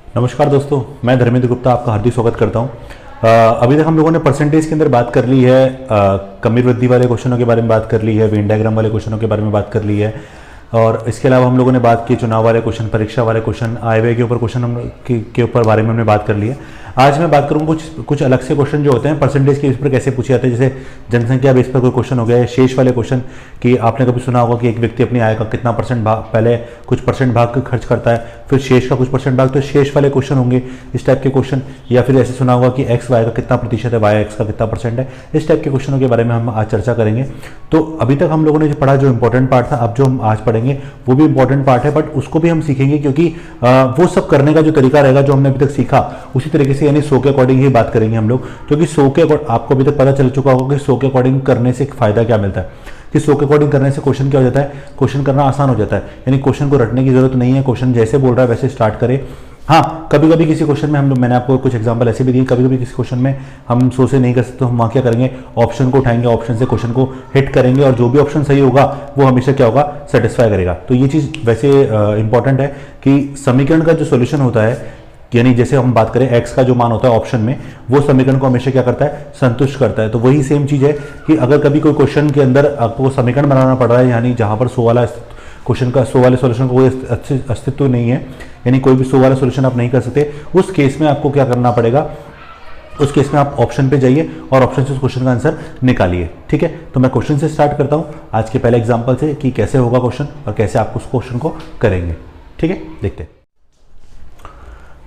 नमस्कार दोस्तों, मैं धर्मेंद्र गुप्ता आपका हार्दिक स्वागत करता हूं। अभी तक हम लोगों ने परसेंटेज के अंदर बात कर ली है, कमी वृद्धि वाले क्वेश्चनों के बारे में बात कर ली है, वेन डायग्राम वाले क्वेश्चनों के बारे में बात कर ली है, और इसके अलावा हम लोगों ने बात की चुनाव वाले क्वेश्चन, परीक्षा वाले क्वेश्चन, आय व्यय के ऊपर क्वेश्चन के ऊपर बारे में हमने बात कर ली है। आज मैं बात करूँगा कुछ अलग से क्वेश्चन जो होते हैं परसेंटेज के बेस पर कैसे पूछे जाते हैं। जैसे जनसंख्या बेस पर कोई क्वेश्चन हो गया है, शेष वाले क्वेश्चन कि आपने कभी सुना होगा कि एक व्यक्ति अपनी आय का कितना परसेंट भाग, पहले कुछ परसेंट भाग खर्च करता है, फिर शेष का कुछ परसेंट भाग, तो शेष वाले क्वेश्चन होंगे इस टाइप के क्वेश्चन। या फिर ऐसे सुना होगा कि एक्स वाई का कितना प्रतिशत है, वाई एक्स का कितना परसेंट है। इस टाइप के क्वेश्चनों के बारे में हम आज चर्चा करेंगे। तो अभी तक हम लोगों ने जो पढ़ा, जो इंपॉर्टेंट पार्ट था, अब जो हम आज पढ़ेंगे वो भी इंपॉर्टेंट पार्ट है, बट उसको भी हम सीखेंगे क्योंकि वो सब करने का जो तरीका रहेगा जो हमने अभी तक सीखा उसी तरीके से, यानी 100 के अकॉर्डिंग ही बात करेंगे हम लोग। क्योंकि 100 के आपको अभी तक पता चल चुका होगा कि 100 के अकॉर्डिंग करने से फायदा क्या मिलता है, कि 100 के अकॉर्डिंग करने से क्वेश्चन क्या हो जाता है, क्वेश्चन करना आसान हो जाता है। यानी क्वेश्चन को रटने की जरूरत नहीं है, क्वेश्चन जैसे बोल रहा है वैसे स्टार्ट करें। हाँ, कभी कभी किसी क्वेश्चन में मैंने आपको कुछ एग्जांपल ऐसे भी दिए, कभी कभी किसी क्वेश्चन में हम 100 से नहीं कर सकते तो हम वहाँ क्या करेंगे, ऑप्शन को उठाएंगे, ऑप्शन से क्वेश्चन को हिट करेंगे और जो भी ऑप्शन सही होगा वो हमेशा क्या होगा, सेटिस्फाई करेगा। तो ये चीज़ वैसे इंपॉर्टेंट है कि समीकरण का जो सोल्यूशन होता है, यानी जैसे हम बात करें एक्स का जो मान होता है ऑप्शन में, वो समीकरण को हमेशा क्या करता है, संतुष्ट करता है। तो वही सेम चीज़ है कि अगर कभी कोई क्वेश्चन के अंदर आपको समीकरण बनाना पड़ रहा है, यानी जहाँ पर 100 वाला क्वेश्चन का 100 वाले सोल्यूशन का कोई अस्तित्व नहीं है, यानी कोई भी 100 वाला सोल्यूशन आप नहीं कर सकते, उस केस में आपको क्या करना पड़ेगा, उस केस में आप ऑप्शन पे जाइए और ऑप्शन से उस क्वेश्चन का आंसर निकालिए। ठीक है, तो मैं क्वेश्चन से स्टार्ट करता हूँ आज के पहले एग्जाम्पल से कि कैसे होगा क्वेश्चन और कैसे आप उस क्वेश्चन को करेंगे। ठीक है, देखते हैं।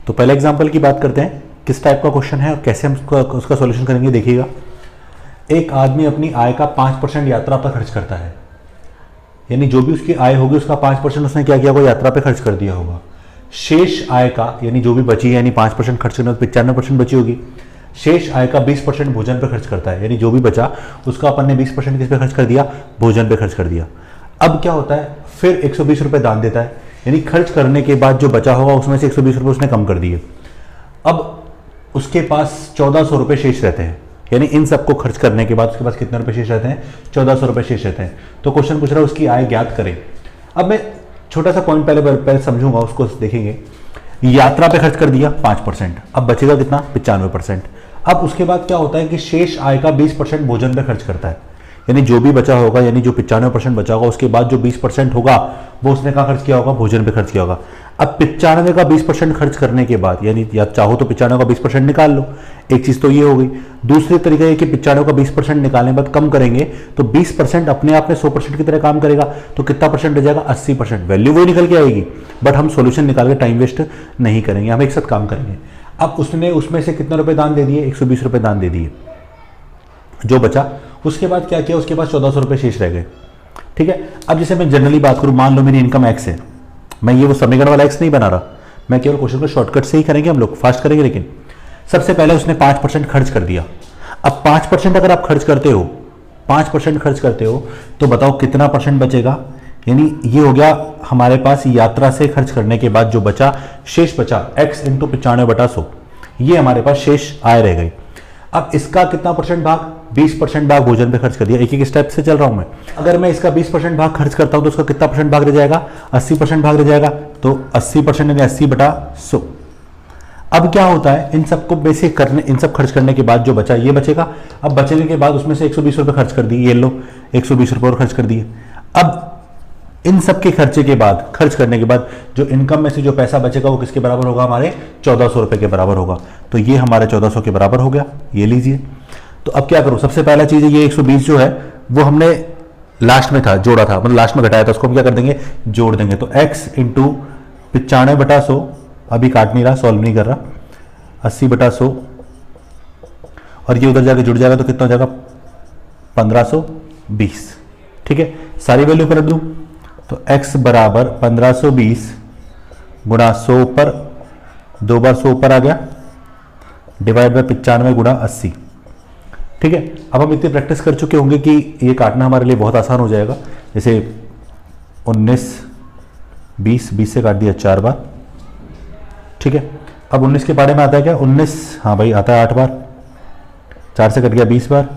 तो पहले एग्जाम्पल की बात करते हैं, किस टाइप का क्वेश्चन है और कैसे हम उसका सॉल्यूशन करेंगे। देखिएगा, एक आदमी अपनी आय का 5% यात्रा पर खर्च करता है, यानी जो भी उसकी आय होगी उसका 5% उसने क्या किया होगा, यात्रा पे खर्च कर दिया होगा। शेष आय का, यानी जो भी बची, यानी 5% खर्च करने तो 95% बची होगी। शेष आय का 20% भोजन पे खर्च करता है, यानी जो भी बचा उसका अपन ने 20% किस पे खर्च कर दिया, भोजन पे खर्च कर दिया। अब क्या होता है, फिर 120 रुपये दान देता है, यानी खर्च करने के बाद जो बचा होगा उसमें से 120 रुपये उसने कम कर दिए। अब उसके पास 1400 रुपये शेष रहते हैं, यानी इन सबको खर्च करने के बाद उसके पास कितने रुपए शेष रहते हैं, 1400 रुपये शेष रहते हैं। तो क्वेश्चन पूछ रहा है उसकी आय ज्ञात करें। अब मैं छोटा सा पॉइंट पहले समझूंगा, उसको देखेंगे। यात्रा पे खर्च कर दिया 5%, अब बचेगा कितना, 95%। अब उसके बाद क्या होता है कि शेष आय का 20% भोजन पे खर्च करता है, यानी जो भी बचा होगा, यानी जो 95% बचा होगा उसके बाद जो 20% होगा वो उसने कहाँ खर्च किया होगा, भोजन पे खर्च किया होगा। अब 95 का 20% खर्च करने के बाद, यानी या चाहो तो 95 का 20% निकाल लो, एक चीज तो ये हो गई। दूसरी तरीका है कि 95 का 20% निकालने के बाद कम करेंगे तो 20% अपने आप में 100% की तरह काम करेगा, तो कितना परसेंट रह जाएगा, 80%। वैल्यू वही निकल के आएगी, बट हम सोल्यूशन निकाल के टाइम वेस्ट नहीं करेंगे, हम एक साथ काम करेंगे। अब उसने उसमें से कितने रुपए दान दे दिए, 120 रुपये दान दे दिए, जो बचा उसके बाद क्या किया, उसके पास 1400 रुपये शेष रह गए। ठीक है, अब जैसे मैं जनरली बात करूं, मान लो मेरी इनकम एक्स है, मैं ये वो समीकरण वाला एक्स नहीं बना रहा, मैं केवल क्वेश्चन को शॉर्टकट से ही करेंगे, हम लोग फास्ट करेंगे। लेकिन सबसे पहले उसने 5% खर्च कर दिया। अब 5% अगर आप खर्च करते हो, 5% खर्च करते हो तो बताओ कितना परसेंट बचेगा, यानी ये हो गया हमारे पास यात्रा से खर्च करने के बाद जो बचा, शेष बचा x इंटू 95/100, ये हमारे पास शेष आय रह गई। अब इसका कितना परसेंट भाग, 20% भाग भोजन पे खर्च कर दिया। एक एक स्टेप से चल रहा हूं मैं। अगर मैं इसका 20% भाग खर्च करता हूं तो उसका कितना परसेंट भाग रह जाएगा, 80% भाग रह जाएगा। तो 80% यानी 80/100। अब क्या होता है, इन सबको बेसिक करने, इन सब खर्च करने के बाद जो बचा ये बचेगा। अब बचने के बाद उसमें से 120 रुपये खर्च कर दिए, ये लो 120 रुपये और खर्च कर दिए। अब इन सब के खर्चे के बाद, खर्च करने के बाद जो इनकम में से जो पैसा बचेगा वो किसके बराबर होगा, हमारे 1400 रुपये के बराबर होगा। तो ये हमारे 1400 के बराबर हो गया, ये लीजिए। तो अब क्या करूं, सबसे पहला चीज है ये 120 जो है वो हमने लास्ट में था, जोड़ा था, मतलब लास्ट में घटाया था, उसको हम क्या कर देंगे, जोड़ देंगे। तो x इंटू 95/100, अभी काट नहीं रहा, सॉल्व नहीं कर रहा, 80/100, और ये उधर जाके जुड़ जाएगा तो कितना हो जाएगा, 1520। ठीक है, सारी वैल्यू पलट दूं तो x बराबर 1520 गुणा 100 पर, 2 बार 100 ऊपर आ गया, डिवाइड बाय 95 गुणा 80। ठीक है, अब हम इतनी प्रैक्टिस कर चुके होंगे कि ये काटना हमारे लिए बहुत आसान हो जाएगा। जैसे 19 20 से काट दिया 4 बार। ठीक है, अब 19 के पारे में आता है क्या, 19, हाँ भाई आता है 8 बार, 4 से कट गया 20 बार,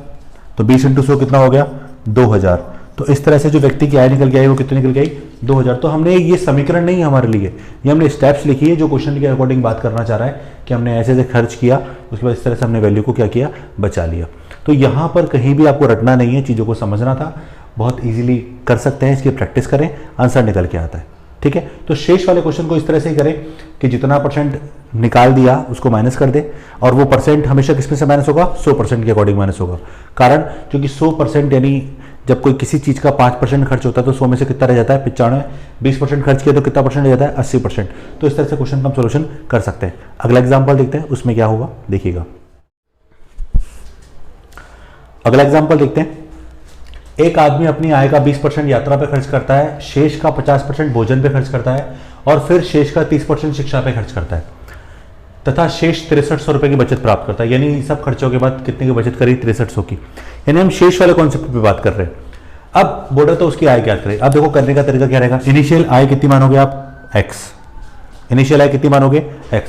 तो 20 इंटू 100 कितना हो गया, 2000। तो इस तरह से जो व्यक्ति की आय निकल के आई वो कितनी निकल के आई, 2000। तो हमने ये समीकरण नहीं है हमारे लिए, ये हमने स्टेप्स लिखी है जो क्वेश्चन के अकॉर्डिंग बात करना चाह रहा है कि हमने ऐसे ऐसे खर्च किया, उसके बाद इस तरह से हमने वैल्यू को क्या किया, बचा लिया। तो यहाँ पर कहीं भी आपको रटना नहीं है, चीज़ों को समझना था, बहुत ईजिली कर सकते हैं, इसकी प्रैक्टिस करें, आंसर निकल के आता है। ठीक है, तो शेष वाले क्वेश्चन को इस तरह से ही करें कि जितना परसेंट निकाल दिया उसको माइनस कर दे, और वो परसेंट हमेशा किस में से माइनस होगा, 100% के अकॉर्डिंग माइनस होगा। कारण क्योंकि 100% यानी जब कोई किसी चीज़ का 5% खर्च होता है तो 100 में से कितना रह जाता है, 95। 20% खर्च किया तो कितना परसेंट रह जाता है, 80%। तो इस तरह से क्वेश्चन का हम सोल्यूशन कर सकते हैं। अगला एग्जाम्पल देखते हैं, उसमें क्या होगा देखिएगा। अगला एग्जाम्पल देखते हैं। एक आदमी अपनी आय का 20% यात्रा पे खर्च करता है, शेष का 50% भोजन पे खर्च करता है, और फिर शेष का 30% शिक्षा पे खर्च करता है, तथा शेष 6300 रुपए की बचत प्राप्त करता है। यानी सब खर्चों के बाद कितने की बचत करी, 6300 की। यानी हम शेष वाले कॉन्सेप्ट पे बात कर रहे हैं। अब बोर्डर तो उसकी आय क्या करें। अब देखो करने का तरीका क्या रहेगा, इनिशियल आय कितनी मानोगे आप, x। इनिशियल आय कितनी मानोगे, x।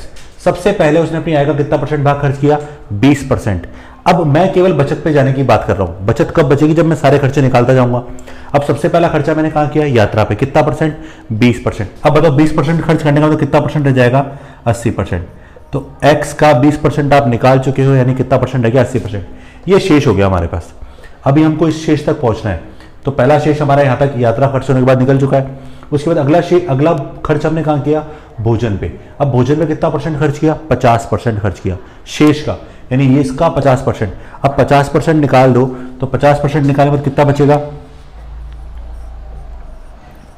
सबसे पहले उसने अपनी आय का कितना परसेंट भाग खर्च किया, 20%। अब मैं केवल बचत पे जाने की बात कर रहा हूं। बचत कब बचेगी, जब मैं सारे खर्चे निकालता जाऊंगा। अब सबसे पहला खर्चा मैंने कहां किया, यात्रा पे। कितना परसेंट, 20%। अब बताओ 20% खर्च करने का तो कितना परसेंट रह जाएगा, 80%। तो x का 20% आप निकाल चुके हो, यानी कितना परसेंट रह गया, 80%। ये शेष हो गया हमारे पास। अभी हमको इस शेष तक पहुंचना है। तो पहला शेष हमारा यहां तक यात्रा खर्च होने के बाद निकल चुका है। उसके बाद अगला खर्च हमने कहां किया, भोजन पे। अब भोजन पे कितना परसेंट खर्च किया, 50% खर्च किया शेष का, यानी ये इसका 50%। अब 50% निकाल दो, तो 50% निकालने के बाद कितना बचेगा,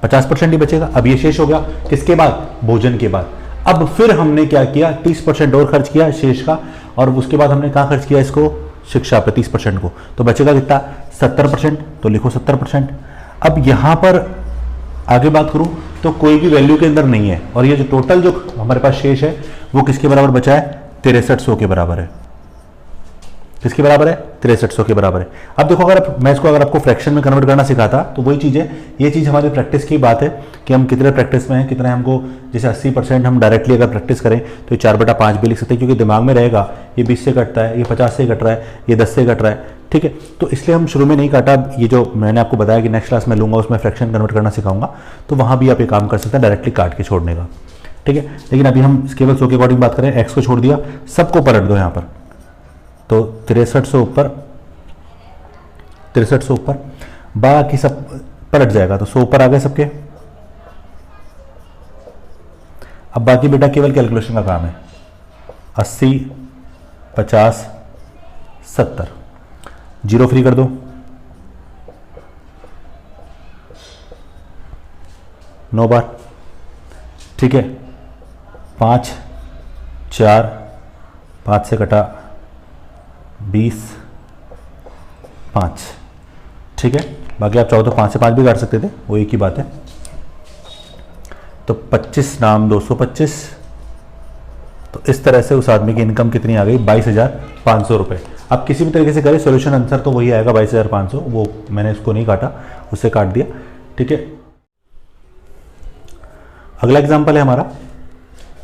50% ही बचेगा। अब ये शेष हो गया किसके बाद, भोजन के बाद। अब फिर हमने क्या किया, 30% और खर्च किया शेष का, और उसके बाद हमने कहां खर्च किया इसको, शिक्षा पे 30% को। तो बचेगा कितना, 70%। तो लिखो 70%। अब यहां पर आगे बात करूं तो कोई भी वैल्यू के अंदर नहीं है, और ये जो टोटल जो हमारे पास शेष है वो किसके बराबर बचा है, 6300 के बराबर है। किसके बराबर है, 6300 के बराबर है। अब देखो मैं इसको अगर आपको फ्रैक्शन में कन्वर्ट करना सिखाता तो वही चीज़ है। ये चीज़ हमारी प्रैक्टिस की बात है कि हम कितने प्रैक्टिस में हैं, कितना हमको, जैसे 80% हम डायरेक्टली अगर प्रैक्टिस करें तो ये 4/5 भी लिख सकते हैं, क्योंकि दिमाग में रहेगा ये 20 से कटता है, ये 50 से कट रहा है, ये 10 से कट रहा है। ठीक है, तो इसलिए हम शुरू में नहीं काटा। ये जो मैंने आपको बताया कि नेक्स्ट क्लास में लूंगा उसमें फ्रैक्शन कन्वर्ट करना सिखाऊंगा, तो वहाँ भी आप ये काम कर सकते हैं डायरेक्टली काट के छोड़ने का। ठीक है, लेकिन अभी हम केवल 100 के अकॉर्डिंग बात करें, एक्स को छोड़ दिया, सबको पलट दो यहाँ पर। तो 6300 ऊपर, 6300 ऊपर, बाकी सब पलट जाएगा। तो 100 ऊपर आ गए सबके। अब बाकी बेटा केवल कैलकुलेशन का काम है। 80, 50, 70, जीरो फ्री कर दो। 9 बार। ठीक है, 5, 4, 5 से कटा 20, 5। ठीक है, बाकी आप चाहो तो 5 से 5 भी काट सकते थे, वो एक ही बात है। तो 25 नाम 225। तो इस तरह से उस आदमी की इनकम कितनी आ गई, 22,500 रुपये। अब किसी भी तरीके से करें सोल्यूशन आंसर तो वही आएगा, 22,500। वो मैंने इसको नहीं काटा, उससे काट दिया। ठीक है, अगला एग्जाम्पल है हमारा।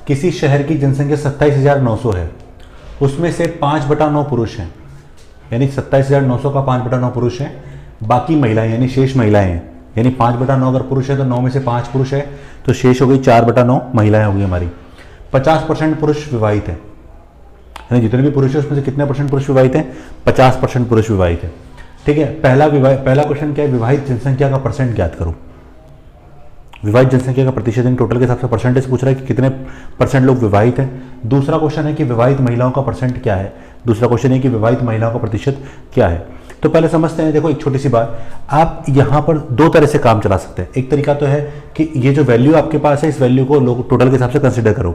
किसी शहर की जनसंख्या 27,900 है, उसमें से 5/9 पुरुष हैं, यानी 27,900 का 5/9 पुरुष हैं, बाकी महिलाएं यानी शेष महिलाएं हैं। यानी 5/9 अगर पुरुष है तो 9 में से 5 पुरुष है, तो शेष हो गई 4/9 महिलाएं होगी हमारी। 50% पुरुष विवाहित है, यानी जितने भी पुरुष है उसमें से कितने परसेंट पुरुष विवाहित हैं, 50% पुरुष विवाहित है। ठीक है, पहला क्वेश्चन क्या है, विवाहित जनसंख्या का परसेंट ज्ञात करो। विवाहित जनसंख्या का प्रतिशत टोटल के हिसाब से परसेंटेज पूछ रहा है कि कितने परसेंट लोग विवाहित हैं। दूसरा क्वेश्चन है कि विवाहित महिलाओं का परसेंट क्या है। दूसरा क्वेश्चन है कि विवाहित महिलाओं का प्रतिशत क्या है। तो पहले समझते हैं। देखो एक छोटी सी बात, आप यहाँ पर दो तरह से काम चला सकते हैं। एक तरीका तो है कि ये जो वैल्यू आपके पास है, इस वैल्यू को लोग टोटल के हिसाब से कंसिडर करो।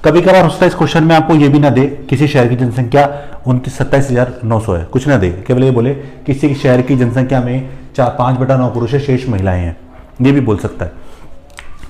कभी कभार होता है इस क्वेश्चन में आपको ये भी ना दे, किसी शहर की जनसंख्या 27,900 है, कुछ ना दे, केवल ये बोले किसी शहर की जनसंख्या में 5/9 पुरुष है, शेष महिलाएं हैं, ये भी बोल सकता है।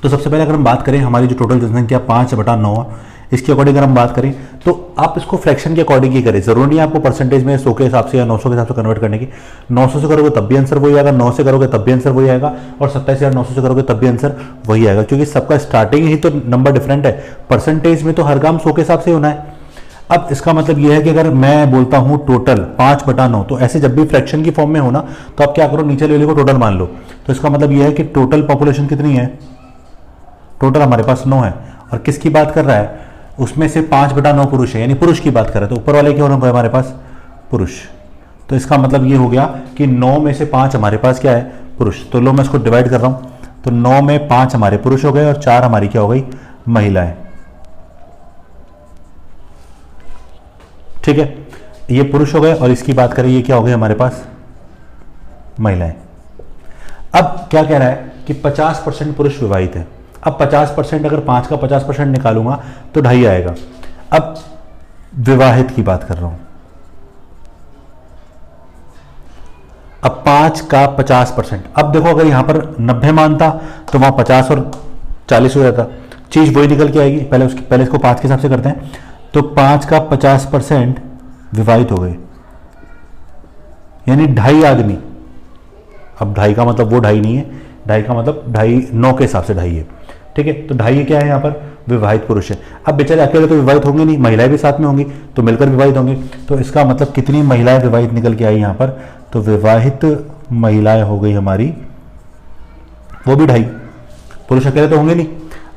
तो सबसे पहले अगर हम बात करें हमारी जो टोटल जनसंख्या 5/9, इसके अकॉर्डिंग अगर हम बात करें तो आप इसको फ्रैक्शन के अकॉर्डिंग ही करें। जरूरी नहीं आपको परसेंटेज में 100 के हिसाब से या 900 के हिसाब से कन्वर्ट करने की। 900 से करोगे तब भी आंसर वही आएगा, 9 से करोगे तब भी आंसर वही आएगा, और 27,900 से करोगे तब भी आंसर वही आएगा, क्योंकि सबका स्टार्टिंग ही तो नंबर डिफरेंट है। परसेंटेज में तो हर काम 100 के हिसाब से होना है। अब इसका मतलब यह है कि अगर मैं बोलता हूं टोटल 5/9, तो ऐसे जब भी फ्रैक्शन की फॉर्म में हो ना, तो आप क्या करो, नीचे वाले को टोटल मान लो। तो इसका मतलब यह है कि टोटल पॉपुलेशन कितनी है, टोटल हमारे पास 9 है। और किसकी बात कर रहा है, उसमें से 5/9 पुरुष है, यानी पुरुष की बात कर रहा है। तो ऊपर वाले क्या होना हमारे पास, पुरुष। तो इसका मतलब ये हो गया कि 9 में से 5 हमारे पास क्या है, पुरुष। तो लो मैं इसको डिवाइड कर रहा हूं, तो 9 में 5 हमारे पुरुष हो गए और 4 हमारी क्या हो गई, महिलाएं। ठीक है, ये पुरुष हो गए और इसकी बात करें, ये क्या हो गए हमारे पास, महिलाएं। अब क्या कह रहा है कि 50% पुरुष विवाहित है। अब 50%, अगर 5 का 50% निकालूंगा तो 2.5 आएगा। अब विवाहित की बात कर रहा हूं, अब 5 का 50%। अब देखो अगर यहां पर 90 मानता तो वहां 50 और 40 हो जाता, चीज वही निकल के आएगी। पहले इसको 5 के हिसाब से करते हैं। तो 5 का 50% विवाहित हो गए, यानी 2.5 आदमी। अब 2.5 का मतलब वो 2.5 नहीं है, 2.5 का मतलब 2.5 9 के हिसाब से 2.5 है। ठीक है, तो 2.5 क्या है यहाँ पर, विवाहित पुरुष है। अब बेचारे अकेले तो विवाहित होंगे नहीं, महिलाएं भी साथ में होंगी, तो मिलकर विवाहित होंगे। तो इसका मतलब कितनी महिलाएं विवाहित निकल के आई यहाँ पर, तो विवाहित महिलाएं हो गई हमारी वो भी 2.5, पुरुष अकेले तो होंगे नहीं।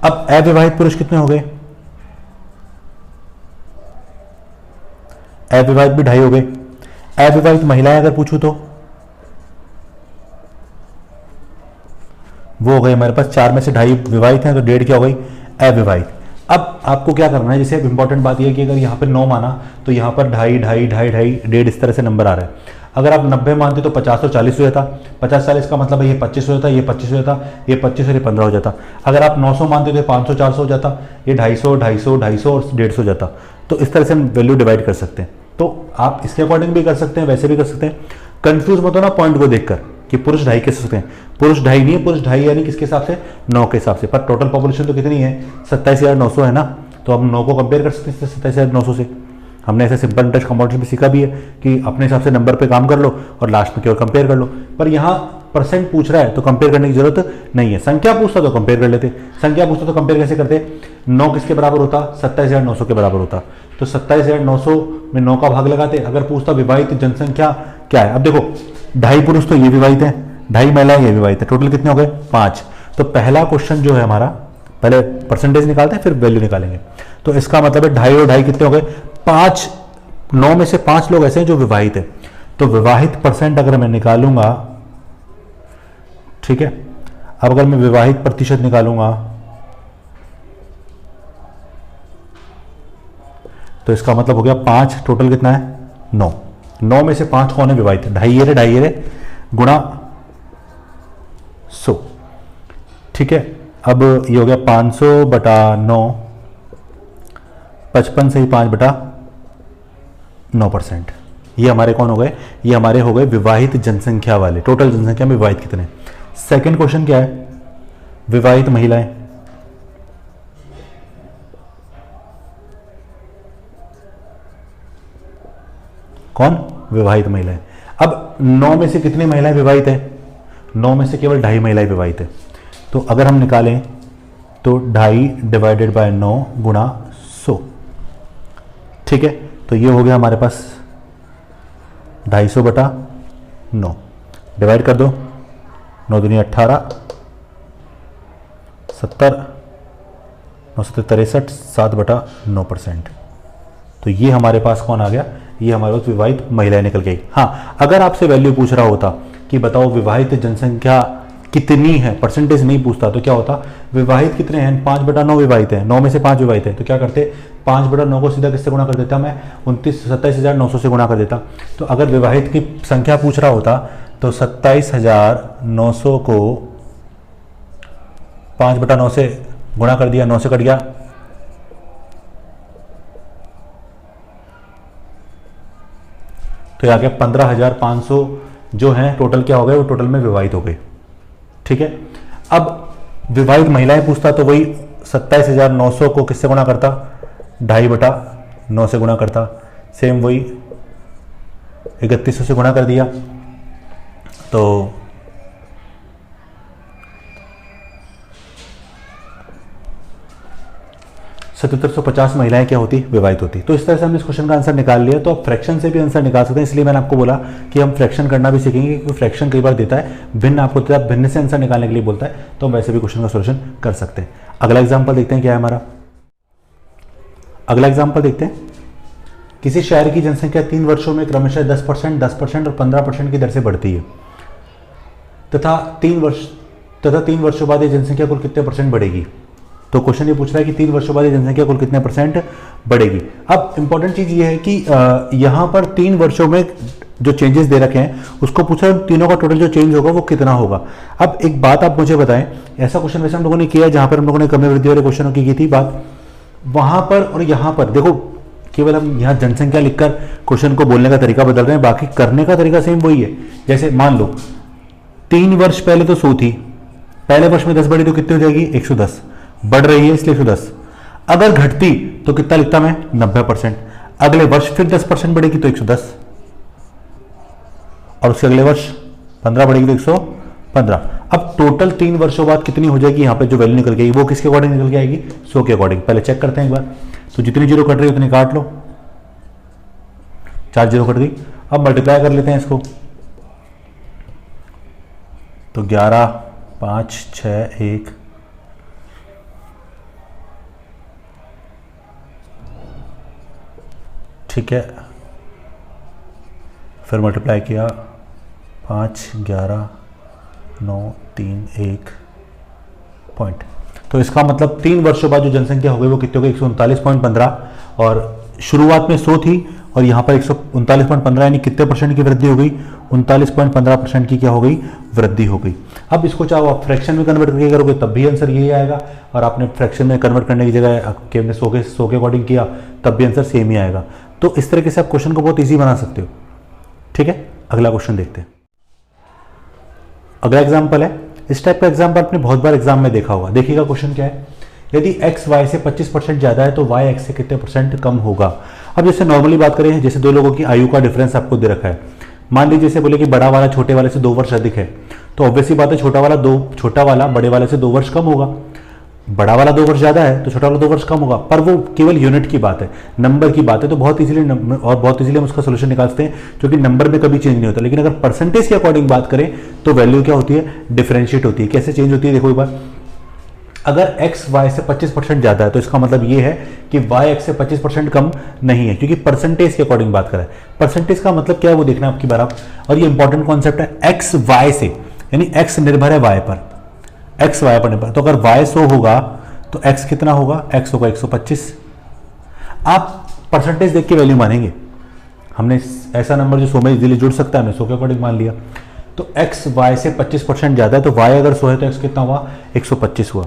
अब अविवाहित पुरुष कितने हो गए, अविवाहित भी 2.5 हो गए। अविवाहित महिलाएं अगर पूछूं तो वो हो गए हमारे पास 4 में से 2.5 विवाहित हैं, तो 1.5 क्या हो गई, अविवाहित। अब आपको क्या करना है, जैसे इंपॉर्टेंट बात यह है कि अगर यहाँ पर 9 माना तो यहाँ पर 2.5 2.5 2.5 2.5 1.5 इस तरह से नंबर आ रहा है। अगर आप 90 मानते तो 50 और 40 हो जाता, 50-40 का मतलब है ये 25 हो जाता, ये 25 हो जाता, ये 25 और ये 15 हो जाता। अगर आप 900 मानते तो 500-400 हो जाता, ये 250 250 250 और 150 हो जाता। तो इस तरह से हम वैल्यू डिवाइड कर सकते हैं। तो आप इसके अकॉर्डिंग भी कर सकते हैं, वैसे भी कर सकते हैं। कंफ्यूज मत होना पॉइंट को देखकर कि पुरुष 2.5 कैसे सकते हैं, पुरुष 2.5 नहीं है, पुरुष 2.5 यानी किसके हिसाब से, 9 के हिसाब से। पर टोटल पॉपुलेशन तो कितनी है, 27,900 है ना। तो हम 9 को कंपेयर कर सकते हैं 27,900 से। हमने ऐसे सिंपल इंटरेस्ट कंपाउंडेशन में सीखा भी है कि अपने हिसाब से नंबर पे काम कर लो और लास्ट में केवल कंपेयर कर लो। पर यहाँ परसेंट पूछ रहा है तो कंपेयर करने की जरूरत नहीं है। संख्या पूछता तो कंपेयर कर लेते, संख्या पूछता तो कंपेयर कैसे करते, 9 किसके बराबर होता, 27,900 के बराबर होता। तो 27,900 में 9 का भाग लगाते। अगर पूछता विवाहित जनसंख्या क्या है, अब देखो 2.5 पुरुष तो ये विवाहित है, 2.5 महिलाएं ये विवाहित है, टोटल कितने हो गए, 5। तो पहला क्वेश्चन जो है हमारा, पहले परसेंटेज निकालते हैं फिर वैल्यू निकालेंगे। तो इसका मतलब है 2.5 और 2.5 कितने हो गए, 5। 9 में से 5 लोग ऐसे हैं जो विवाहित है। तो विवाहित परसेंट अगर मैं निकालूंगा, ठीक है, अब अगर मैं विवाहित प्रतिशत निकालूंगा तो इसका मतलब हो गया 5, टोटल कितना है 9। 9 में से 5 कौन है विवाहित, 2.5 रे गुणा 100। ठीक है, अब ये हो गया 500/9, 55 से ही 5/9%। ये हमारे कौन हो गए, ये हमारे हो गए विवाहित जनसंख्या वाले। टोटल जनसंख्या में विवाहित कितने। सेकंड क्वेश्चन क्या है, विवाहित महिलाएं। कौन, विवाहित महिलाएं। अब 9 में से कितनी महिलाएं विवाहित है, 9 में से केवल 2.5 महिलाएं विवाहित है। तो अगर हम निकालें तो 2.5 / 9 गुणा 100। ठीक है, तो ये हो गया हमारे पास 250/9, डिवाइड कर दो, 9 दूनी 18, 70, 9 7 63, 7/9%। तो ये हमारे पास कौन आ गया, ये हमारे पास विवाहित महिलाएं निकल गई। हाँ, अगर आपसे वैल्यू पूछ रहा होता कि बताओ विवाहित जनसंख्या कितनी है, परसेंटेज नहीं पूछता, तो क्या होता, विवाहित कितने हैं, 5/9 विवाहित है, 9 में से 5 विवाहित है। तो क्या करते, 5/9 को सीधा किससे गुणा कर देता, मैं 27,900 से गुणा कर देता। तो अगर विवाहित की संख्या पूछ रहा होता तो 27,900 को 5/9 से गुणा कर दिया, 9 से कट गया, तो आ गया 15,500 जो हैं टोटल क्या हो गए, वो टोटल में विवाहित हो गए। ठीक है, अब विवाहित महिलाएं पूछता तो वही 27,900 को किससे गुणा करता, 2.5/9 से गुणा करता। सेम वही 3100 से गुणा कर दिया, तो 7750 महिलाएं क्या होती, विवाहित होती। तो इस तरह से हमने इस क्वेश्चन का आंसर निकाल लिया। तो आप फ्रैक्शन से भी आंसर निकाल सकते हैं, इसलिए मैंने आपको बोला कि हम फ्रैक्शन करना भी सीखेंगे, क्योंकि फ्रैक्शन कई बार देता है भिन्न, आपको देता है भिन्न से आंसर निकालने के लिए बोलता है, तो हम वैसे भी क्वेश्चन का सोल्यूशन कर सकते हैं। अगला एग्जाम्पल देखते हैं क्या है हमारा। अगला एग्जाम्पल देखते हैं, किसी शहर की जनसंख्या 3 वर्षों में क्रमशः 10%, 10% और 15% की दर से बढ़ती है तथा 3 वर्षों बाद ये जनसंख्या कुल कितने परसेंट बढ़ेगी। तो क्वेश्चन ये पूछ रहा है कि 3 वर्षों बाद ये जनसंख्या कुल कितने परसेंट बढ़ेगी। अब इंपॉर्टेंट चीज ये है कि यहां पर 3 वर्षों में जो चेंजेस दे रखे हैं उसको पूछा है तीनों का टोटल जो चेंज होगा वो कितना होगा। अब एक बात आप मुझे बताएं, ऐसा क्वेश्चन वैसे हम लोगों ने किया जहां पर हम लोगों ने कमी वृद्धि वाले क्वेश्चनों की थी बात, वहां पर और यहां पर देखो केवल हम यहाँ जनसंख्या लिखकर क्वेश्चन को बोलने का तरीका बदल रहे हैं, बाकी करने का तरीका सेम वही है। जैसे मान लो 3 वर्ष पहले तो 100 थी, पहले वर्ष में 10 बढ़ी तो कितनी हो जाएगी 110, बढ़ रही है इसलिए 110। अगर घटती तो कितना लिखता मैं 90%, अगले वर्ष फिर 10% बढ़ेगी तो 110, और उसके अगले वर्ष 15 बढ़ेगी तो 115। अब टोटल 3 वर्षों बाद कितनी हो जाएगी, यहाँ पे जो वैल्यू निकल के आएगी वो किसके अकॉर्डिंग निकल के आएगी 100 के अकॉर्डिंग। पहले चेक करते हैं एक बार, तो जितनी जीरो कट रही है उतनी काट लो, 4 जीरो कट गई। अब मल्टीप्लाई कर लेते हैं इसको, तो 11 5 6 1, ठीक है, फिर मल्टीप्लाई किया 5 11 9 3 1 पॉइंट। तो इसका मतलब 3 वर्षों बाद जो जनसंख्या हो गई वो कितनी हो गई 139.15, और शुरुआत में 100 थी और यहाँ पर 139.15 यानी कितने परसेंट की वृद्धि हो गई 39.15% की क्या हो गई वृद्धि हो गई। अब इसको चाहो आप फ्रैक्शन में कन्वर्ट करके करोगे तब भी आंसर यही आएगा, और आपने फ्रैक्शन में कन्वर्ट करने की जगह हमने 100 के अकॉर्डिंग किया तब भी आंसर सेम ही आएगा। तो इस तरीके से आप क्वेश्चन को बहुत ईजी बना सकते हो। ठीक है, अगला क्वेश्चन देखते हैं। अगला एग्जाम्पल है, इस टाइप का एग्जाम्पल आपने बहुत बार एग्जाम में देखा होगा। देखिएगा क्वेश्चन क्या है, यदि x y से 25% ज्यादा है तो y x से कितने परसेंट कम होगा। अब जैसे नॉर्मली बात करें, जैसे दो लोगों की आयु का डिफरेंस आपको दे रखा है, मान लीजिए जैसे बोले कि बड़ा वाला छोटे वाले से 2 वर्ष अधिक है, तो ऑब्वियसली बात है छोटा वाला बड़े वाले से 2 वर्ष कम होगा। बड़ा वाला 2 वर्ष ज्यादा है तो छोटा वाला 2 वर्ष कम होगा, पर वो केवल यूनिट की बात है, नंबर की बात है, तो बहुत इजीली हम उसका सोल्यूशन निकाल सकते हैं, क्योंकि नंबर में कभी चेंज नहीं होता। लेकिन अगर परसेंटेज के अकॉर्डिंग बात करें तो वैल्यू क्या होती है, डिफरेंशिएट होती है। कैसे चेंज होती है, देखो एक बार, अगर x y से 25% ज्यादा है तो इसका मतलब ये है कि y x से 25% कम नहीं है, क्योंकि परसेंटेज के अकॉर्डिंग बात करें। परसेंटेज का मतलब क्या है वो देखना आपकी बार, और ये इंपॉर्टेंट कॉन्सेप्ट है। x y से यानी x निर्भर है y पर, x y पर निर्भर, तो अगर y 100 होगा तो x कितना होगा, x होगा 125। आप परसेंटेज देख के वैल्यू मानेंगे, हमने ऐसा नंबर जो 100 में इजीली जुड़ सकता है हमने 100 के अकॉर्डिंग मान लिया। तो x y से 25% ज्यादा है तो y अगर 100 है तो x कितना हुआ 125 हुआ।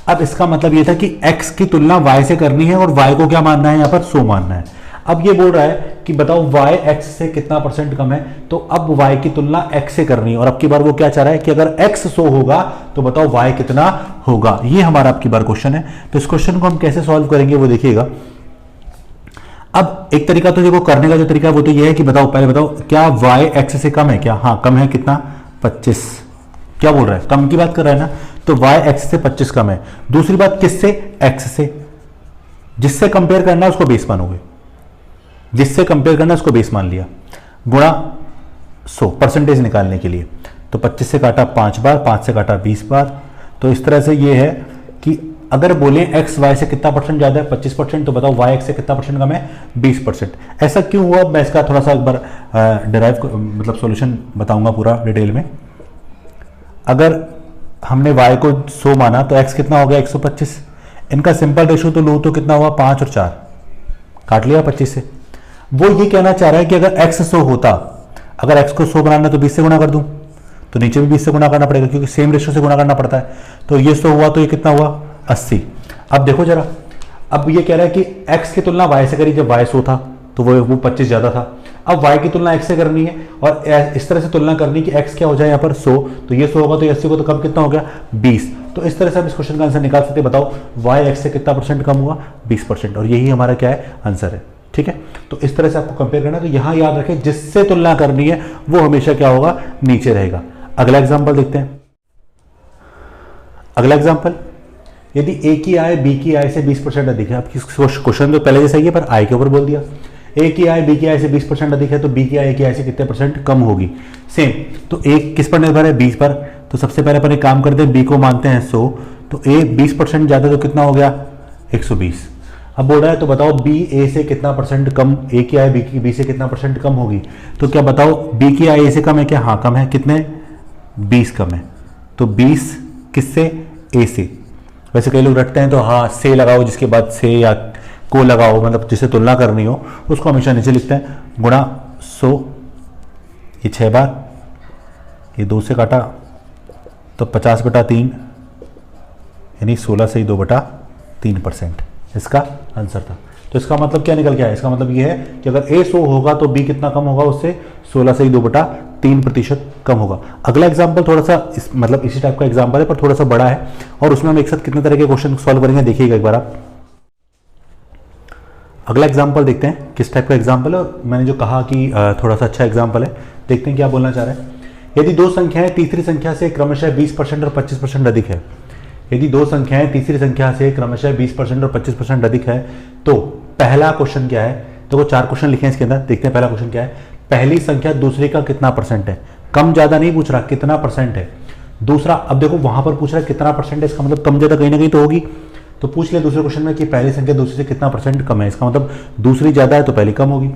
अब इसका मतलब ये था कि x की तुलना y से करनी है और y को क्या मानना है, यहाँ पर 100 मानना है। अब ये बोल रहा है कि बताओ y x से कितना परसेंट कम है, तो अब y की तुलना x से करनी है, और अब की बार वो क्या चाह रहा है कि अगर x 100 होगा तो बताओ y कितना होगा। ये हमारा अब की बार क्वेश्चन है। तो इस क्वेश्चन को हम कैसे सॉल्व करेंगे वो देखिएगा। अब एक तरीका तो देखो करने का जो तरीका है वो तो ये है कि बताओ, पहले बताओ क्या y x से कम है क्या, हाँ कम है, कितना 25। क्या बोल रहा है, कम की बात कर रहा है ना, तो y x से 25 कम है। दूसरी बात किससे, x से, जिससे कंपेयर करना है उसको बेस मानोगे, जिससे कंपेयर करना है उसको बेस मान लिया, गुणा 100 परसेंटेज निकालने के लिए। तो 25 से काटा 5 बार, 5 से काटा 20 बार। तो इस तरह से ये है कि अगर बोले x y से कितना परसेंट ज्यादा है 25%, तो बताओ y x से कितना परसेंट कम है 20%। ऐसा क्यों हुआ, मैं इसका थोड़ा सा एक बार डिराइव मतलब सॉल्यूशन बताऊंगा पूरा डिटेल में। अगर हमने y को 100 माना तो x कितना हो गया 125, इनका सिंपल रेशो तो लो तो कितना हुआ 5 और 4, काट लिया 25 से। वो ये कहना चाह रहा है कि अगर x 100 होता, अगर x को 100 बनाना तो 20 से गुणा कर दूं, तो नीचे भी 20 से गुणा करना पड़ेगा क्योंकि सेम रेशो से गुणा करना पड़ता है। तो ये 100 हुआ तो ये कितना हुआ 80। अब देखो जरा, अब ये कह रहा है कि x की तुलना y से करी, जब y 100 था तो वो 25 ज्यादा था। अब y की तुलना x से करनी है और इस तरह से तुलना करनी कि x क्या हो जाए यहाँ पर 100, तो ये 100 होगा तो 80 को तो कम कितना हो गया 20। तो इस तरह से हम इस क्वेश्चन का आंसर निकाल सकते हैं। बताओ y x से कितना परसेंट कम हुआ 20%, और यही हमारा क्या है आंसर है। ठीक है, तो इस तरह से आपको कंपेयर करना है। तो यहां याद रखें जिससे तुलना करनी है वो हमेशा क्या होगा, नीचे रहेगा। अगला एग्जांपल देखते हैं। अगला एग्जांपल, यदि ए की आय बी की आय से 20% अधिक है, अब क्वेश्चन तो पहले जैसा ही है पर आय के ऊपर बोल दिया। ए की आय बी की आय से 20% अधिक है तो बी की आय ए की आय से कितने परसेंट कम होगी। सेम, तो ए किस पर निर्भर है, 20 पर। तो सबसे पहले अपन एक काम करते हैं, बी को मानते हैं 100, तो ए 20% ज्यादा तो कितना हो गया 120। अब बोल रहा है तो बताओ बी ए से कितना परसेंट कम, ए की आय बी से कितना परसेंट कम होगी। तो क्या बताओ, बी की आय ए से कम है क्या, हाँ कम है, कितने 20 कम है। तो 20 किससे, ए से। वैसे कई लोग रटते हैं तो हाँ से लगाओ, जिसके बाद से या को लगाओ, मतलब जिससे तुलना करनी हो उसको हमेशा नीचे लिखते हैं, गुणा 100, ये 6 बार, ये 2 से काटा तो 50/3 यानी 16 से ही 2/3% इसका आंसर था। तो इसका मतलब क्या निकल के आया, इसका मतलब ये है कि अगर ए 100 होगा तो बी कितना कम होगा उससे, 16 से ही 2/3% कम होगा। अगला एग्जाम्पल थोड़ा सा मतलब इसी टाइप का एग्जाम्पल है पर थोड़ा सा बड़ा है, और उसमें हम एक साथ कितने तरह के क्वेश्चन सॉल्व करेंगे देखिएगा एक बार आप। अगला एग्जाम्पल देखते हैं किस टाइप का एग्जाम्पल है, और मैंने जो कहा कि थोड़ा सा अच्छा एग्जाम्पल है, देखते हैं क्या बोलना चाह रहा है। यदि दो संख्याएं तीसरी संख्या से क्रमशः 20% और 25% अधिक है, यदि दो संख्याएं तीसरी संख्या से क्रमशः 20% और 25% अधिक है, तो पहला क्वेश्चन क्या है। देखो 4 क्वेश्चन लिखे हैं इसके अंदर, देखते हैं पहला क्वेश्चन क्या है। पहली संख्या दूसरी का कितना परसेंट है, कम ज्यादा नहीं पूछ रहा, कितना परसेंट है। दूसरा, अब देखो वहां पर पूछ रहा है कितना परसेंट है, इसका मतलब कम ज्यादा कहीं ना कहीं तो होगी। तो पूछ लिया दूसरे क्वेश्चन में कि पहली संख्या दूसरी से कितना परसेंट कम है, इसका मतलब दूसरी ज्यादा है तो पहली कम होगी।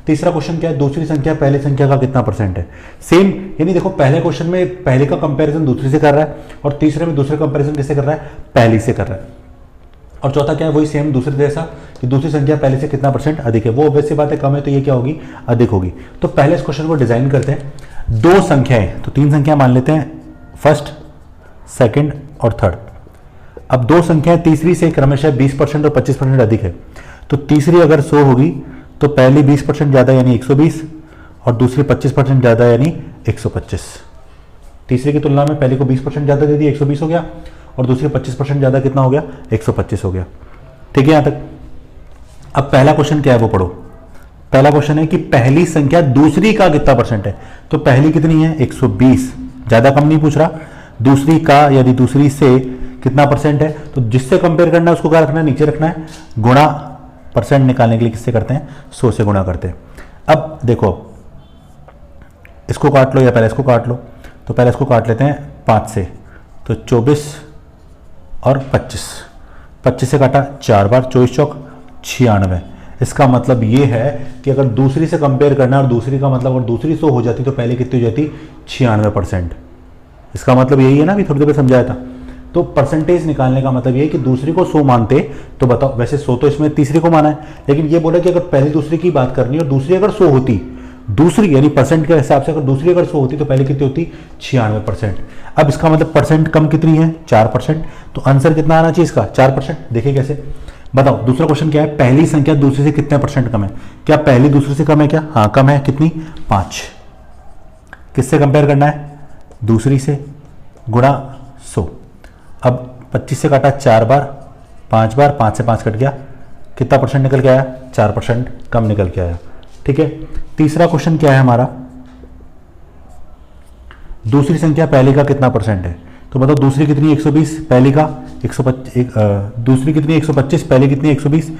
तीसरा क्वेश्चन क्या है, दूसरी संख्या पहली संख्या का कितना परसेंट है। सेम, यानी देखो पहले क्वेश्चन में पहले का कंपैरिजन दूसरी से कर रहा है, और तीसरे में दूसरे कंपैरिजन किससे कर रहा है, पहली से कर रहा है। और चौथा क्या है, वही सेम दूसरे जैसा कि दूसरी संख्या पहले से कितना परसेंट अधिक है। वो वैसी बात है, कम है तो ये क्या होगी, अधिक होगी। तो पहले इस क्वेश्चन को डिजाइन करते हैं। दो संख्याएं, तो 3 संख्या मान लेते हैं, फर्स्ट, सेकंड और थर्ड। अब दो संख्याएं तीसरी से क्रमशः 20% और 25% अधिक है, तो तीसरी अगर 100 होगी तो पहली 20% ज्यादा यानी 120, और दूसरी 25% ज्यादा यानी 125। तीसरी की तुलना में पहले को 20% ज्यादा दे दी, 120 हो गया, और दूसरी 25% ज्यादा कितना हो गया, 125 हो गया। ठीक है यहां तक। अब पहला क्वेश्चन क्या है वो पढ़ो। पहला क्वेश्चन है कि पहली संख्या दूसरी का कितना परसेंट है। तो पहली कितनी है, 120, ज्यादा कम नहीं पूछ रहा। दूसरी का यदि दूसरी से कितना परसेंट है, तो जिससे कंपेयर करना है उसको क्या रखना है, नीचे रखना है। गुणा परसेंट निकालने के लिए किससे करते हैं, 100 से गुणा करते हैं। अब देखो इसको काट लो या पहले इसको काट लो, तो पहले इसको काट लेते हैं 5 से, तो 24 और 25 से काटा 4 बार, 24 चौक 96। इसका मतलब ये है कि अगर दूसरी से कंपेयर करना है, और दूसरी का मतलब अगर दूसरी 100 हो जाती तो पहले कितनी हो जाती, 96%। इसका मतलब यही है ना, अभी थोड़ी देर पहले समझाया था। तो परसेंटेज निकालने का मतलब ये है कि दूसरी को 100 मानते तो बताओ, वैसे 100 तो इसमें तीसरी को माना है, लेकिन ये बोला कि अगर पहली दूसरी की बात करनी है और दूसरी अगर 100 होती, दूसरी यानी परसेंट के हिसाब से अगर दूसरी अगर 100 होती तो पहले कितनी होती, 96%। अब इसका मतलब परसेंट कम कितनी है, 4%। तो आंसर कितना आना चाहिए इसका, 4%। देखिए कैसे, बताओ। दूसरा क्वेश्चन क्या है, पहली संख्या दूसरी से कितने परसेंट कम है। क्या पहली दूसरी से कम है क्या, हाँ कम है, कितनी, 5। किससे कंपेयर करना है, दूसरी से, गुणा 100। अब 25 से काटा 4 बार, 5 बार, 5 से 5 कट गया, कितना परसेंट निकल के आया, 4% कम निकल के आया। ठीक है। तीसरा क्वेश्चन क्या है हमारा, दूसरी संख्या पहली का कितना परसेंट है। तो बताओ दूसरी कितनी, 120, पहली का 125, दूसरी कितनी 125, पहली कितनी 120।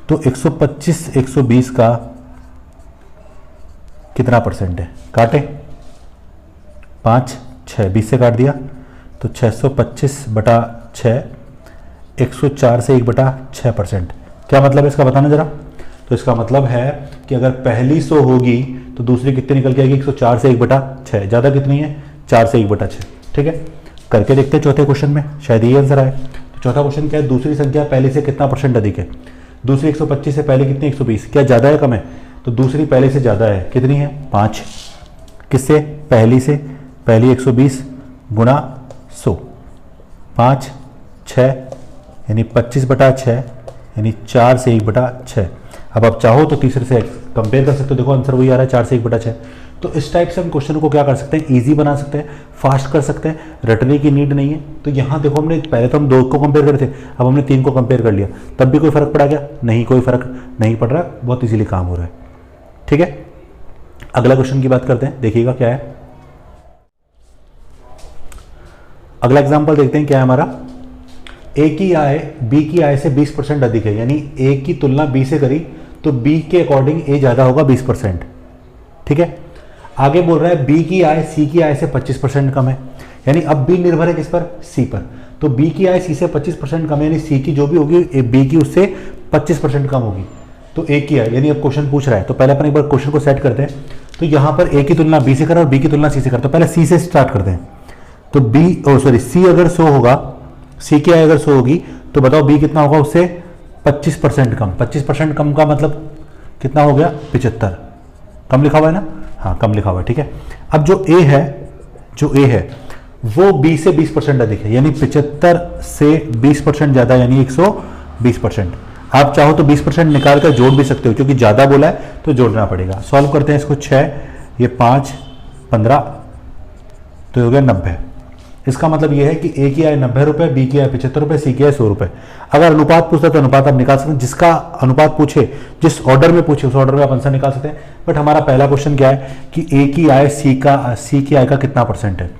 तो 125 120 का कितना परसेंट है, काटे 5 6, 20 से काट दिया तो 625/6, 104 से 1/6%। क्या मतलब है इसका, बताना जरा। तो इसका मतलब है कि अगर पहली 100 होगी तो दूसरी कितनी निकल के आएगी, 104 से 1/6, ज्यादा कितनी है, 4 से 1/6। ठीक है, करके देखते हैं चौथे क्वेश्चन में, शायद ये आंसर आए। तो चौथा क्वेश्चन क्या है, दूसरी संख्या पहले से कितना परसेंट अधिक है। दूसरी 125 से पहले कितनी, 120, क्या ज्यादा है कम है। तो दूसरी पहले से ज्यादा है, कितनी है, 5। किससे, पहली से, पहली 120 गुणा 100, 5 6 यानी 25/6 यानी 4 से 1/6। अब आप चाहो तो तीसरे से कंपेयर कर सकते हो, देखो आंसर वही आ रहा है, 4 से 1/6। तो इस टाइप से हम क्वेश्चन को क्या कर सकते हैं, इजी बना सकते हैं, फास्ट कर सकते हैं, रटने की नीड नहीं है। तो यहाँ देखो हमने पहले तो हम 2 को कंपेयर कर रहे थे, अब हमने 3 को कंपेयर कर लिया, तब भी कोई फर्क पड़ा क्या, नहीं, कोई फर्क नहीं पड़ रहा, बहुत इजीली काम हो रहा है। ठीक है, अगला क्वेश्चन की बात करते हैं, देखिएगा क्या है। अगला एग्जाम्पल देखते हैं क्या है हमारा। ए की आय बी की आय से 20% अधिक है, यानी ए की तुलना बी से करी तो बी के अकॉर्डिंग ए ज़्यादा होगा 20%। ठीक है, आगे बोल रहा है बी की आय सी की आय से 25% कम है, यानी अब बी निर्भर है किस पर, सी पर। तो बी की आय सी से 25% कम है, यानी सी की जो भी होगी बी की उससे 25% कम होगी। तो ए की आय, यानी अब क्वेश्चन पूछ रहा है तो पहले अपन एक बार क्वेश्चन को सेट करते हैं। तो यहाँ पर ए की तुलना बी से करें और बी की तुलना सी से करें, तो पहले सी से स्टार्ट करते हैं। तो सी अगर 100 होगा, सी की आय अगर 100 होगी तो बताओ बी कितना होगा उससे 25% कम। 25% कम का मतलब कितना हो गया, 75। कम लिखा हुआ है ना, हाँ कम लिखा हुआ है। ठीक है, अब जो ए है वो बी से 20% अधिक है, यानी 75 से 20% ज्यादा, यानी 120%। आप चाहो तो 20% निकाल कर जोड़ भी सकते हो, क्योंकि ज्यादा बोला है तो जोड़ना पड़ेगा। सॉल्व करते हैं इसको, 6 ये 5 15 तो हो गया 90। इसका मतलब यह है कि ए की आय 90 रुपए, बी की आय 75 रुपए, सी की आय 100 रुपए। अगर अनुपात पूछता तो अनुपात आप निकाल सकते हैं, जिसका अनुपात पूछे जिस ऑर्डर में पूछे उस ऑर्डर में आप आंसर निकाल सकते हैं। बट हमारा पहला क्वेश्चन क्या है कि ए की आय सी की आय का कितना परसेंट है।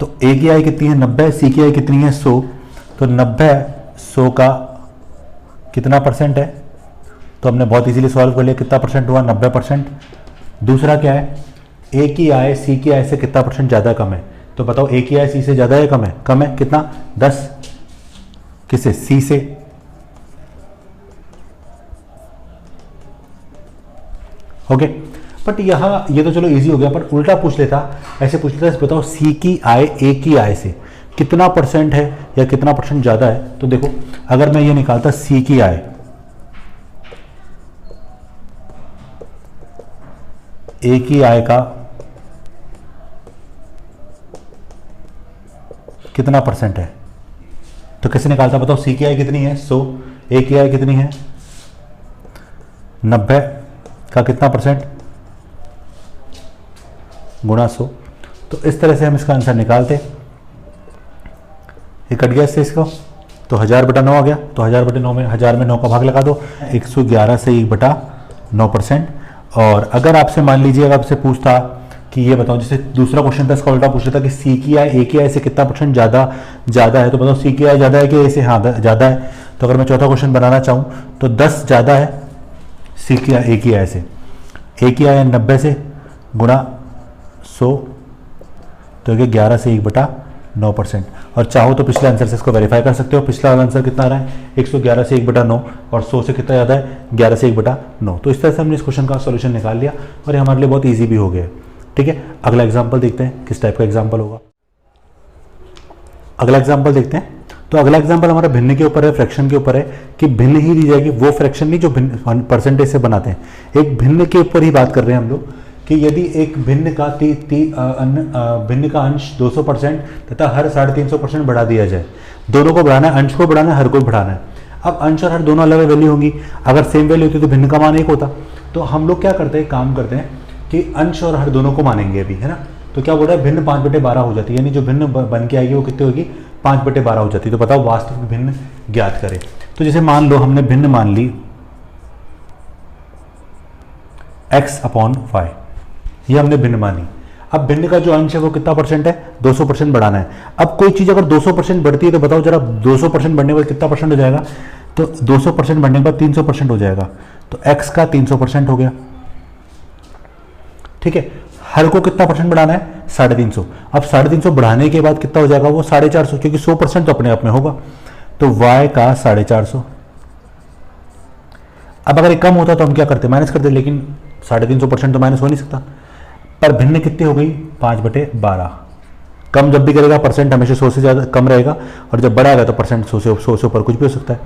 तो ए की आय कितनी है 90, सी की आय कितनी है 100, तो 90 100 का कितना परसेंट है, तो हमने बहुत इजीली सॉल्व कर लिया। कितना परसेंट हुआ, 90%। दूसरा क्या है, ए की आय सी की आय से कितना परसेंट ज़्यादा कम है, तो बताओ ए की आय सी से ज़्यादा है कम है, कम है कितना 10, किससे, सी से। ओके, बट यहाँ ये तो चलो इजी हो गया, पर उल्टा पूछ लेता, ऐसे पूछ लेता बताओ सी की आय ए की आय से कितना परसेंट है या कितना परसेंट ज़्यादा है। तो देखो अगर मैं ये निकालता सी की आय ए की आय का कितना परसेंट है, तो कैसे निकालता बताओ। सी की आय कितनी है 100, ए की आय कितनी है 90 का कितना परसेंट गुणा 100। तो इस तरह से हम इसका आंसर निकालते। ये कट गया इससे इसको, तो 1000/9 आ गया। तो 1000/9 में 1000 में 9 का भाग लगा दो, 111 से 1/9%। और अगर आपसे मान लीजिए अगर आपसे पूछता कि ये बताओ, जैसे दूसरा क्वेश्चन था इसका उल्टा पूछ रहा था कि सी की आय ए की आय से कितना परसेंट ज़्यादा है, तो बताओ सी की आय ज़्यादा है कि ए से, हाँ ज़्यादा है। तो अगर मैं चौथा क्वेश्चन बनाना चाहूँ तो 10 ज़्यादा है सी की आय ए की आय से। ए की आय 90 से गुणा 100 तो 11 से 1/9%। और चाहो तो पिछले आंसर से इसको वेरीफाई कर सकते हो। पिछला वाला आंसर कितना आ रहा है 111 से 1/9 और 100 से कितना ज़्यादा है 11 से 1/9। तो इस तरह से हमने इस क्वेश्चन का सॉल्यूशन निकाल लिया और ये हमारे लिए बहुत ईजी भी हो गया। ठीक है, अगला एग्जाम्पल देखते हैं किस टाइप का एग्जाम्पल होगा। अगला एग्जाम्पल देखते हैं। तो अगला एग्जाम्पल हमारा भिन्न के ऊपर है, फ्रैक्शन के ऊपर है कि भिन्न ही दी जाएगी, वो फ्रैक्शन नहीं जो परसेंटेज से बनाते हैं। एक भिन्न के ऊपर ही बात कर रहे हैं हम लोग कि यदि एक भिन्न का अंश 200% तथा हर 350% बढ़ा दिया जाए। दोनों को बढ़ाना है, अंश को बढ़ाना है, हर को बढ़ाना है। अब अंश और हर दोनों अलग वैल्यू होंगी। अगर सेम वैल्यू होती तो भिन्न का मान 1 होता। तो हम लोग क्या करते हैं, काम करते हैं कि अंश और हर दोनों को मानेंगे अभी, है ना। तो क्या बोल रहा है, भिन्न 5/12 हो जाती है, यानी जो भिन्न बन के आएगी वो कितनी होगी 5/12 हो जाती है। तो बताओ वास्तविक भिन्न ज्ञात करें। तो जैसे मान लो हमने भिन्न मान ली x/y, ये हमने भिन्न मानी। अब भिन्न का जो अंश है वो कितना परसेंट है 200% बढ़ाना है। अब कोई चीज़ अगर 200% बढ़ती है तो बताओ जरा 200% बढ़ने के बाद कितना परसेंट हो जाएगा। तो 200% बढ़ने के बाद 300% हो जाएगा। तो x का 300% हो गया। ठीक है, हर को कितना परसेंट बढ़ाना है 350। अब 350 बढ़ाने के बाद कितना हो जाएगा वो 450, क्योंकि 100% तो अपने आप में होगा। तो y का 450। अब अगर ये कम होता तो हम क्या करते, माइनस करते, लेकिन 350% तो माइनस हो नहीं सकता। पर भिन्न कितनी हो गई 5/12। कम जब भी करेगा परसेंट हमेशा 100 से ज़्यादा कम रहेगा, और जब बढ़ाएगा तो परसेंट 100 से ऊपर कुछ भी हो सकता है।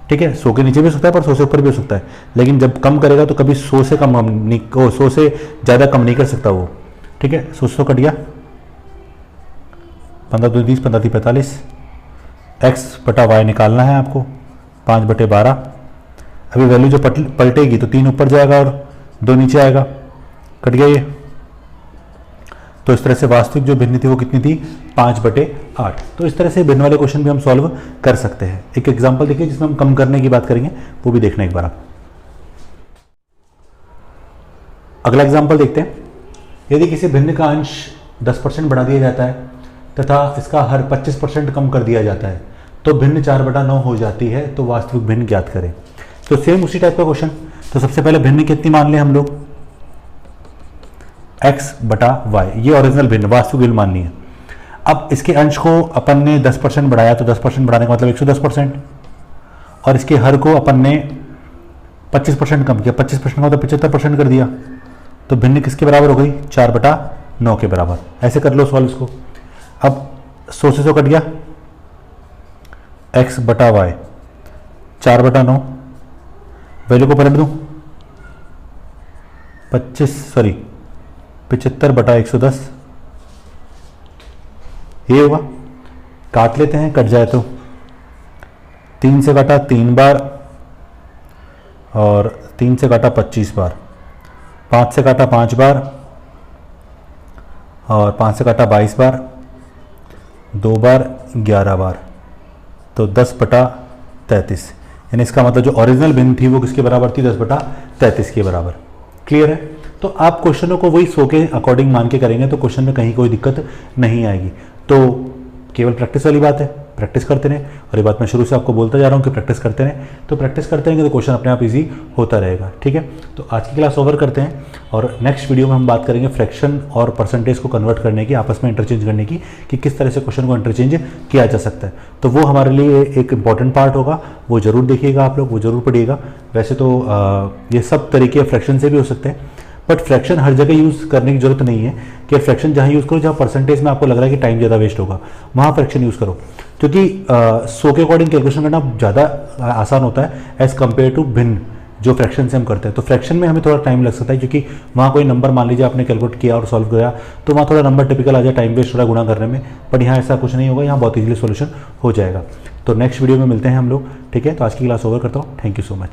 ठीक है, 100 के नीचे भी हो सकता है पर 100 से ऊपर भी हो सकता है। लेकिन जब कम करेगा तो कभी 100 से कम नहीं, 100 से ज़्यादा कम नहीं कर सकता वो। ठीक है, 100 कट गया, 15×2 = 20, 15×3 = 45। x/y निकालना है आपको 5/12। अभी वैल्यू जो पलटेगी तो 3 ऊपर जाएगा और 2 नीचे आएगा, कट गया ये। तो इस तरह से वास्तविक जो भिन्न थी वो कितनी थी 5/8। तो इस तरह से भिन्न वाले क्वेश्चन भी हम सॉल्व कर सकते हैं। एक एग्जांपल देखिए जिसमें हम कम करने की बात करेंगे, वो भी देखना एक बार आप। अगला एग्जांपल देखते हैं। यदि किसी भिन्न का अंश 10% बढ़ा दिया जाता है तथा इसका हर 25% कम कर दिया जाता है, तो भिन्न 4/9 हो जाती है, तो वास्तविक भिन्न ज्ञात करें। तो सेम उसी टाइप का क्वेश्चन। तो सबसे पहले भिन्न कितनी मान लें हम लोग, x/y, ये ओरिजिनल भिन्न वास्तविक भिन्न माननी है। अब इसके अंश को अपन ने 10% बढ़ाया, तो 10% बढ़ाने का मतलब 110%, और इसके हर को अपन ने 25% कम किया, 25% का मतलब 75% कर दिया, तो भिन्न किसके बराबर हो गई, 4/9 के बराबर। ऐसे कर लो सॉल्व इसको। अब 100 से 100 कट गया, x/y 4/9, वैल्यू को पलट दूं, 75/110, ये होगा। काट लेते हैं, कट जाए तो 3 से काटा 3 बार, और 3 से काटा 25 बार, 5 से काटा 5 बार, और 5 से काटा 22 बार, 2 बार 11 बार, तो 10/33। यानी इसका मतलब जो ओरिजिनल भिन्न थी वो किसके बराबर थी, 10/33 के बराबर। क्लियर है। तो आप क्वेश्चनों को वही 100 के अकॉर्डिंग मान के करेंगे तो क्वेश्चन में कहीं कोई दिक्कत नहीं आएगी। तो केवल प्रैक्टिस वाली बात है, प्रैक्टिस करते रहें। और ये बात मैं शुरू से आपको बोलता जा रहा हूँ कि प्रैक्टिस करते रहें, तो प्रैक्टिस करते रहेंगे तो क्वेश्चन अपने आप इजी होता रहेगा। ठीक है, तो आज की क्लास ओवर करते हैं, और नेक्स्ट वीडियो में हम बात करेंगे फ्रैक्शन और परसेंटेज को कन्वर्ट करने की, आपस में इंटरचेंज करने की, कि किस तरह से क्वेश्चन को इंटरचेंज किया जा सकता है। तो वो हमारे लिए एक इंपॉर्टेंट पार्ट होगा, वो जरूर देखिएगा आप लोग, वो जरूर पढ़िएगा। वैसे तो ये सब तरीके फ्रैक्शन से भी हो सकते हैं, बट फ्रैक्शन हर जगह यूज़ करने की जरूरत नहीं है कि फ्रैक्शन जहाँ यूज़ करो जहाँ परसेंटेज में आपको लग रहा है कि टाइम ज़्यादा वेस्ट होगा, वहाँ फ्रैक्शन यूज़ करो, क्योंकि 100 के अकॉर्डिंग कैलकुलेशन करना ज़्यादा आसान होता है एज़ कम्पेयर टू भिन्न जो फ्रैक्शन से हम करते हैं। तो फ्रैक्शन में हमें थोड़ा टाइम लग सकता है, क्योंकि वहाँ कोई नंबर मान लीजिए आपने कैलकुलेट किया और सॉल्व किया, तो वहाँ थोड़ा नंबर टिपिकल आ जाए, टाइम वेस्ट थोड़ा गुणा करने में, बट यहाँ ऐसा कुछ नहीं होगा, यहाँ बहुत ईजिली सोल्यूशन हो जाएगा। तो नेक्स्ट वीडियो में मिलते हैं हम लोग। ठीक है, तो आज की क्लास ओवर करता हूँ। Thank you so much.